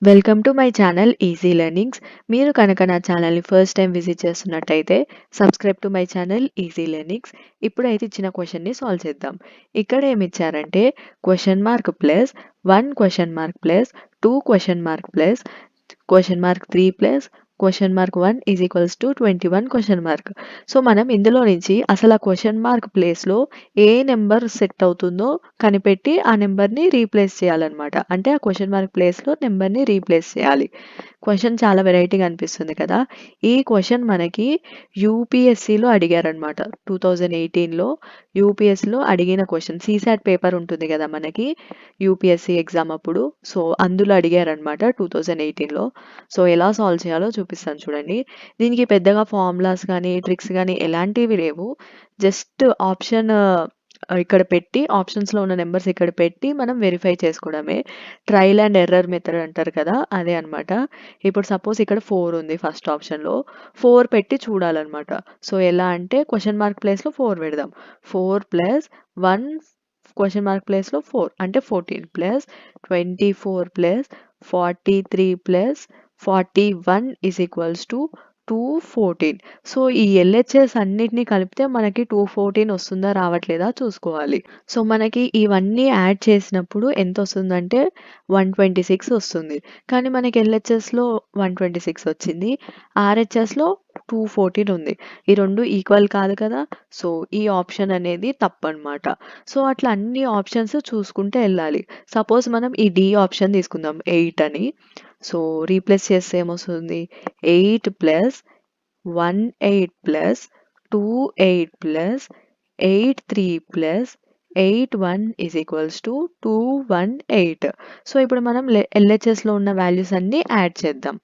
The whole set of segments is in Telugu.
Welcome to my channel easy learnings. మీరు కనుక నా ఛానల్ని ఫస్ట్ టైం విజిట్ చేస్తున్నట్టయితే subscribe to my channel easy learnings. ఇప్పుడైతే ఇచ్చిన క్వశ్చన్ని సాల్వ్ చేద్దాం. ఇక్కడ ఏమి ఇచ్చారంటే question mark plus 1 question mark plus 2 question mark plus question mark 3 plus question mark 1 is equals to 21 question mark. So మనం ఇందులో నుంచి అసలు ఆ క్వశ్చన్ మార్క్ ప్లేస్లో ఏ నెంబర్ సెట్ అవుతుందో కనిపెట్టి ఆ నెంబర్ని రీప్లేస్ చేయాలన్నమాట. అంటే ఆ క్వశ్చన్ మార్క్ ప్లేస్లో నెంబర్ని రీప్లేస్ చేయాలి. క్వశ్చన్ చాలా వెరైటీగా అనిపిస్తుంది కదా. ఈ క్వశ్చన్ మనకి యూపీఎస్సిలో అడిగారనమాట. 2018లో యూపీఎస్సిలో అడిగిన క్వశ్చన్. సీసాట్ పేపర్ ఉంటుంది కదా మనకి యూపీఎస్సి ఎగ్జామ్ అప్పుడు. సో అందులో అడిగారనమాట 2018లో. సో ఎలా సాల్వ్ చేయాలో చూపిస్తాను చూడండి. దీనికి పెద్దగా ఫార్ములాస్ కానీ ట్రిక్స్ కానీ ఎలాంటివి లేవు. జస్ట్ ఆప్షన్ ఇక్కడ పెట్టి ఆప్షన్స్లో ఉన్న నెంబర్స్ ఇక్కడ పెట్టి మనం వెరిఫై చేసుకోవడమే. ట్రయల్ అండ్ ఎర్రర్ మెథడ్ అంటారు కదా, అదే అనమాట. ఇప్పుడు సపోజ్ ఇక్కడ 4 ఉంది ఫస్ట్ ఆప్షన్లో. 4 పెట్టి చూడాలన్నమాట. సో ఎలా అంటే క్వశ్చన్ మార్క్ ప్లేస్లో 4 పెడదాం. 4 ప్లస్ 1 క్వశ్చన్ మార్క్ ప్లేస్లో 4 అంటే 14 plus 24 plus 43 plus 41 is equals to 214. So ఈ ఎల్హెచ్ఎస్ అన్నిటిని కలిపితే మనకి 214 వస్తుందా రావట్లేదా చూసుకోవాలి. సో మనకి ఇవన్నీ యాడ్ చేసినప్పుడు ఎంత వస్తుందంటే 126 వస్తుంది. కానీ మనకి ఎల్హెచ్ఎస్లో 126 వచ్చింది, ఆర్హెచ్ఎస్లో 214 ఉంది. ఈ రెండు ఈక్వల్ కాదు కదా. సో ఈ ఆప్షన్ అనేది తప్పనమాట. సో అట్లా అన్ని ఆప్షన్స్ చూసుకుంటే వెళ్ళాలి. సపోజ్ మనం ఈ డి ఆప్షన్ తీసుకుందాం 8 అని. సో రీప్లేస్ చేస్తే ఏమొస్తుంది 8 plus 18 plus 28 plus 83 plus 81 is equals to 218. So ఇప్పుడు మనం ఎల్హెచ్ఎస్లో ఉన్న వాల్యూస్ అన్నీ యాడ్ చేద్దాం.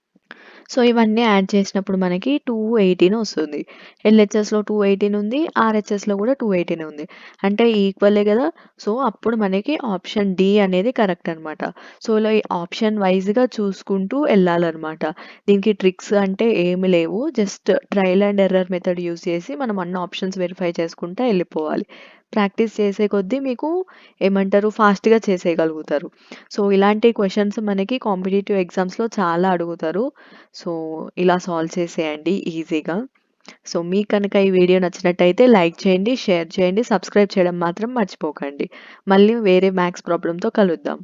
సో ఇవన్నీ యాడ్ చేసినప్పుడు మనకి 218 వస్తుంది. ఎల్హెచ్ఎస్లో 218 ఉంది, ఆర్హెచ్ఎస్లో కూడా 218 ఉంది. అంటే ఈక్వలే కదా. సో అప్పుడు మనకి ఆప్షన్ డి అనేది కరెక్ట్ అనమాట. సో ఇలా ఈ ఆప్షన్ వైజ్గా చూసుకుంటూ వెళ్ళాలన్నమాట. దీనికి ట్రిక్స్ అంటే ఏమి లేవు. Just trial and error method use చేసి మనం అన్ని ఆప్షన్స్ వెరిఫై చేసుకుంటూ వెళ్ళిపోవాలి. ప్రాక్టీస్ చేసే కొద్దీ మీకు ఏమంటారు ఫాస్ట్గా చేసేయగలుగుతారు. సో ఇలాంటి క్వశ్చన్స్ మనకి కాంపిటేటివ్ ఎగ్జామ్స్లో చాలా అడుగుతారు. సో ఇలా సాల్వ్ చేసేయండి ఈజీగా. సో మీకు కనుక ఈ వీడియో నచ్చినట్టయితే లైక్ చేయండి, షేర్ చేయండి, సబ్స్క్రైబ్ చేయడం మాత్రం మర్చిపోకండి. మళ్ళీ వేరే మ్యాథ్స్ ప్రాబ్లంతో కలుద్దాం.